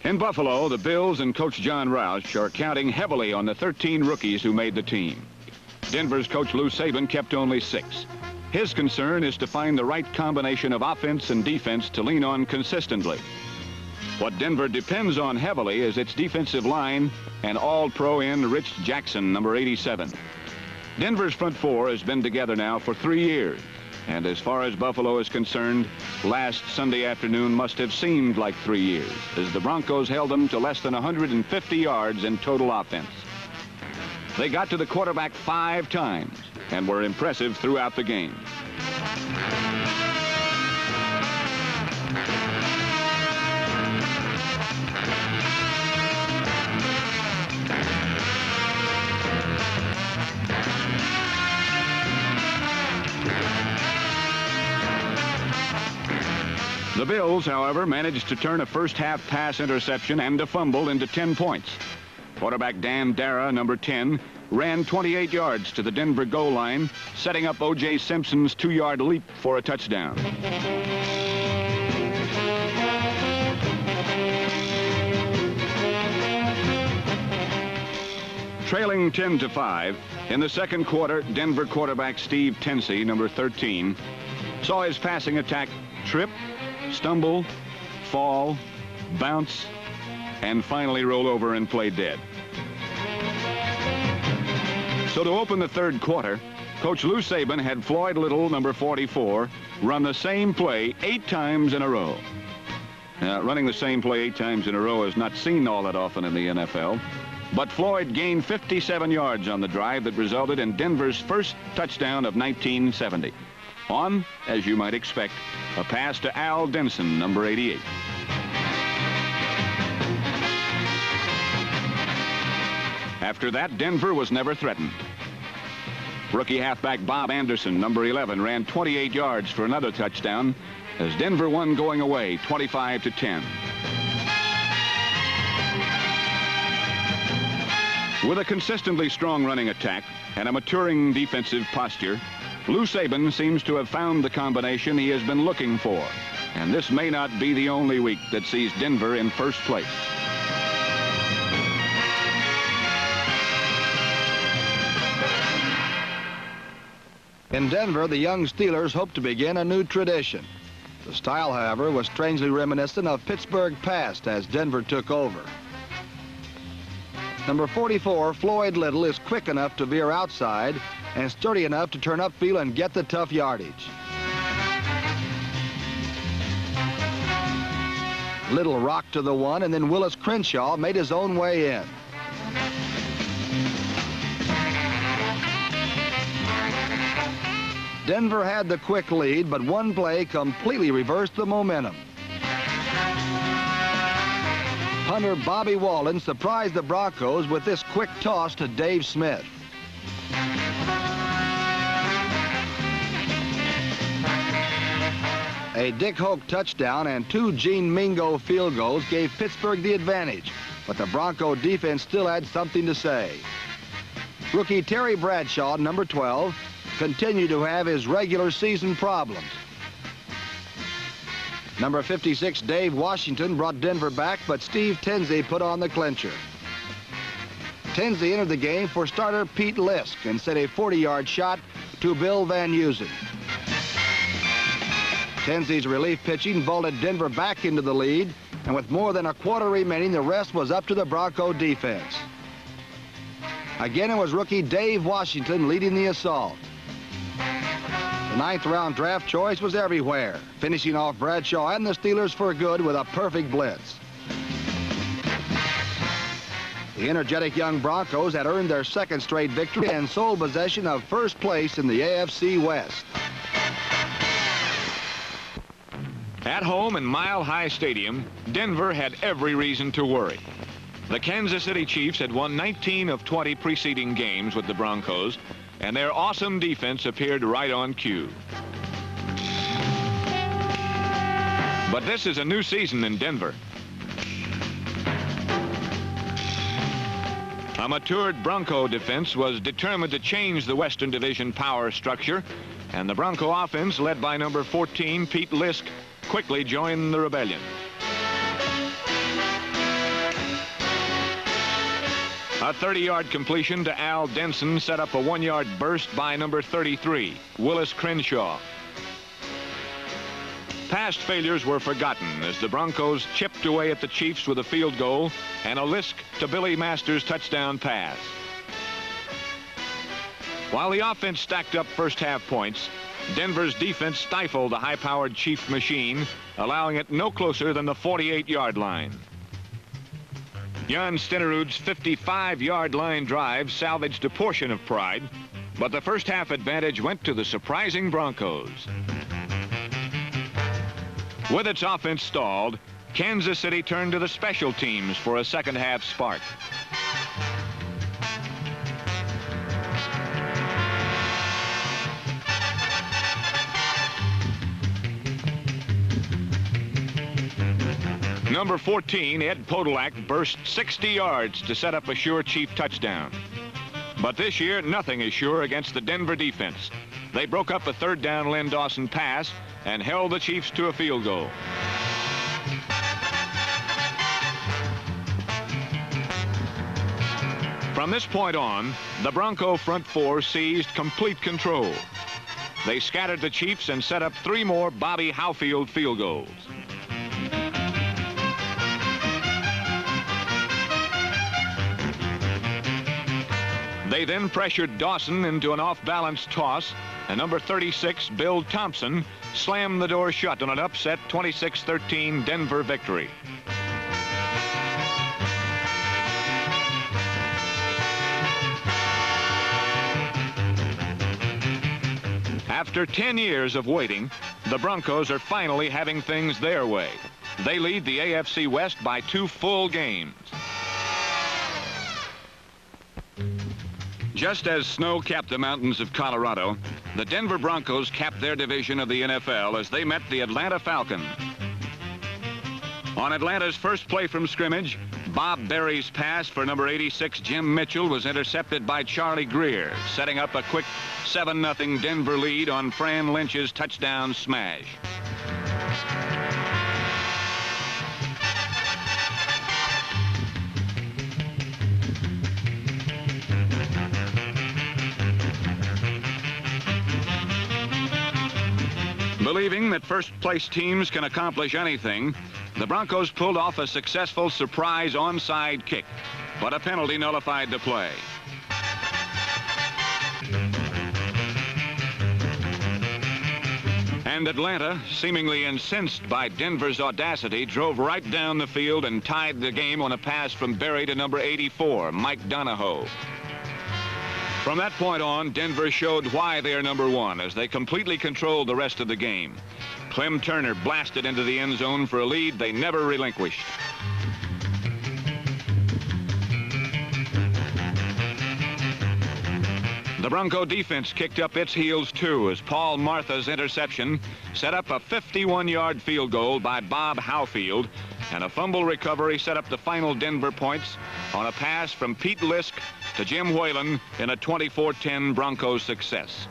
In Buffalo, the Bills and Coach John Roush are counting heavily on the 13 rookies who made the team. Denver's coach Lou Saban kept only 6. His concern is to find the right combination of offense and defense to lean on consistently. What Denver depends on heavily is its defensive line and all-pro end Rich Jackson, number 87. Denver's front four has been together now for 3 years. And as far as Buffalo is concerned, last Sunday afternoon must have seemed like 3 years, as the Broncos held them to less than 150 yards in total offense. They got to the quarterback 5 times and were impressive throughout the game. The Bills, however, managed to turn a first-half pass interception and a fumble into 10 points. Quarterback Dan Dara, number 10, ran 28 yards to the Denver goal line, setting up O.J. Simpson's 2-yard leap for a touchdown. Trailing 10-5, in the second quarter, Denver quarterback Steve Tensey, number 13, saw his passing attack trip, stumble, fall, bounce, and finally roll over and play dead. So to open the third quarter, Coach Lou Saban had Floyd Little, number 44, run the same play 8 times in a row. Now, running the same play 8 times in a row is not seen all that often in the NFL, but Floyd gained 57 yards on the drive that resulted in Denver's first touchdown of 1970. On, as you might expect, a pass to Al Denson, number 88. After that, Denver was never threatened. Rookie halfback Bob Anderson, number 11, ran 28 yards for another touchdown as Denver won going away 25-10. With a consistently strong running attack and a maturing defensive posture, Lou Saban seems to have found the combination he has been looking for, and this may not be the only week that sees Denver in first place. In Denver, the young Steelers hope to begin a new tradition. The style, however, was strangely reminiscent of Pittsburgh past as Denver took over. Number 44, Floyd Little, is quick enough to veer outside and sturdy enough to turn upfield and get the tough yardage. Little rocked to the one, and then Willis Crenshaw made his own way in. Denver had the quick lead, but one play completely reversed the momentum. Punter Bobby Walden surprised the Broncos with this quick toss to Dave Smith. A Dick Hoke touchdown and 2 Gene Mingo field goals gave Pittsburgh the advantage, but the Bronco defense still had something to say. Rookie Terry Bradshaw, number 12, continued to have his regular season problems. Number 56, Dave Washington, brought Denver back, but Steve Tensey put on the clincher. Tensey entered the game for starter Pete Lisk and set a 40-yard shot to Bill Van Heusen. Tensey's relief pitching vaulted Denver back into the lead, and with more than a quarter remaining, the rest was up to the Bronco defense. Again, it was rookie Dave Washington leading the assault. The 9th-round draft choice was everywhere, finishing off Bradshaw and the Steelers for good with a perfect blitz. The energetic young Broncos had earned their second straight victory and sole possession of first place in the AFC West. At home in Mile High Stadium, Denver had every reason to worry. The Kansas City Chiefs had won 19 of 20 preceding games with the Broncos, and their awesome defense appeared right on cue. But this is a new season in Denver. A matured Bronco defense was determined to change the Western Division power structure, and the Bronco offense, led by number 14, Pete Lisk, quickly joined the rebellion. A 30-yard completion to Al Denson set up a 1-yard burst by number 33, Willis Crenshaw. Past failures were forgotten as the Broncos chipped away at the Chiefs with a field goal and a Lisk to Billy Masters' touchdown pass. While the offense stacked up first-half points, Denver's defense stifled the high-powered Chief machine, allowing it no closer than the 48-yard line. Jan Stenerud's 55-yard line drive salvaged a portion of pride, but the first-half advantage went to the surprising Broncos. With its offense stalled, Kansas City turned to the special teams for a second-half spark. Number 14, Ed Podolak, burst 60 yards to set up a sure Chief touchdown. But this year, nothing is sure against the Denver defense. They broke up a third-down Len Dawson pass and held the Chiefs to a field goal. From this point on, the Bronco front four seized complete control. They scattered the Chiefs and set up 3 more Bobby Howfield field goals. They then pressured Dawson into an off-balance toss, and number 36, Bill Thompson, slammed the door shut on an upset 26-13 Denver victory. After 10 years of waiting, the Broncos are finally having things their way. They lead the AFC West by 2 full games. Just as snow capped the mountains of Colorado, the Denver Broncos capped their division of the NFL as they met the Atlanta Falcons. On Atlanta's first play from scrimmage, Bob Berry's pass for number 86, Jim Mitchell, was intercepted by Charlie Greer, setting up a quick 7-0 Denver lead on Fran Lynch's touchdown smash. Believing that first-place teams can accomplish anything, the Broncos pulled off a successful surprise onside kick, but a penalty nullified the play. And Atlanta, seemingly incensed by Denver's audacity, drove right down the field and tied the game on a pass from Berry to number 84, Mike Donahoe. From that point on, Denver showed why they are number 1 as they completely controlled the rest of the game. Clem Turner blasted into the end zone for a lead they never relinquished. The Bronco defense kicked up its heels too as Paul Martha's interception set up a 51-yard field goal by Bob Howfield, and a fumble recovery set up the final Denver points on a pass from Pete Lisk to Jim Whalen in a 24-10 Broncos success.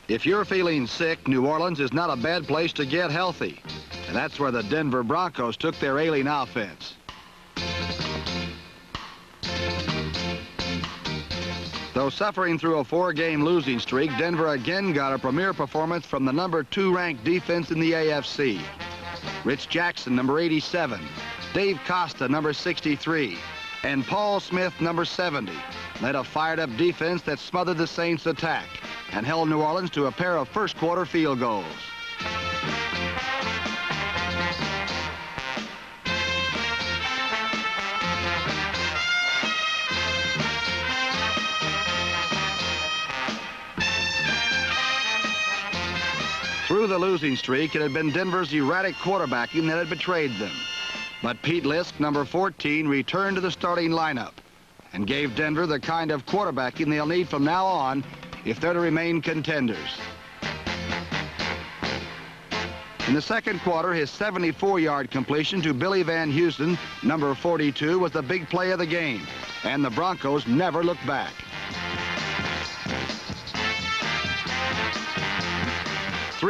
If you're feeling sick, New Orleans is not a bad place to get healthy. And that's where the Denver Broncos took their ailing offense. Though suffering through a 4-game losing streak, Denver again got a premier performance from the number 2 ranked defense in the AFC. Rich Jackson, number 87, Dave Costa, number 63, and Paul Smith, number 70, led a fired-up defense that smothered the Saints' attack and held New Orleans to a pair of first-quarter field goals. Through the losing streak, it had been Denver's erratic quarterbacking that had betrayed them. But Pete Lisk, number 14, returned to the starting lineup and gave Denver the kind of quarterbacking they'll need from now on if they're to remain contenders. In the second quarter, his 74-yard completion to Billy Van Houston, number 42, was the big play of the game, and the Broncos never looked back.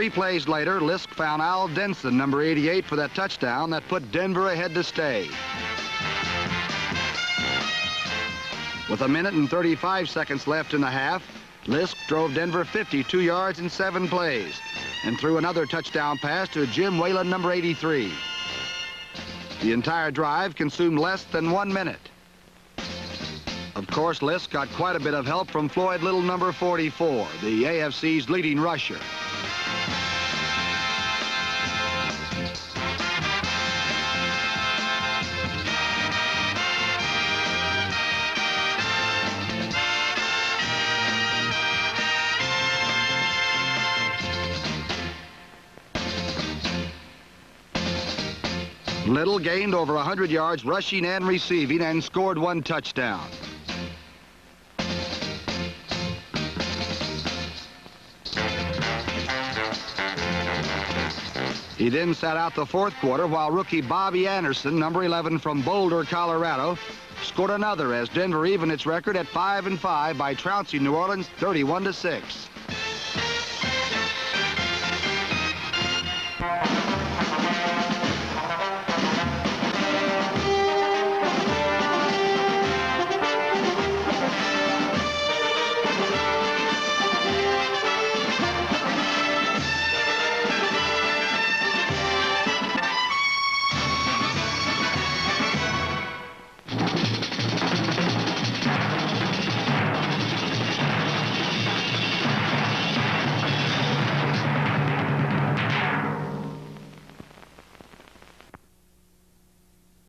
3 plays later, Lisk found Al Denson, number 88, for that touchdown that put Denver ahead to stay. With 1 minute and 35 seconds left in the half, Lisk drove Denver 52 yards in 7 plays and threw another touchdown pass to Jim Whalen, number 83. The entire drive consumed less than 1 minute. Of course, Lisk got quite a bit of help from Floyd Little, number 44, the AFC's leading rusher. Little gained over 100 yards rushing and receiving and scored 1 touchdown. He then sat out the 4th quarter while rookie Bobby Anderson, number 11 from Boulder, Colorado, scored another as Denver evened its record at 5-5 by trouncing New Orleans 31-6.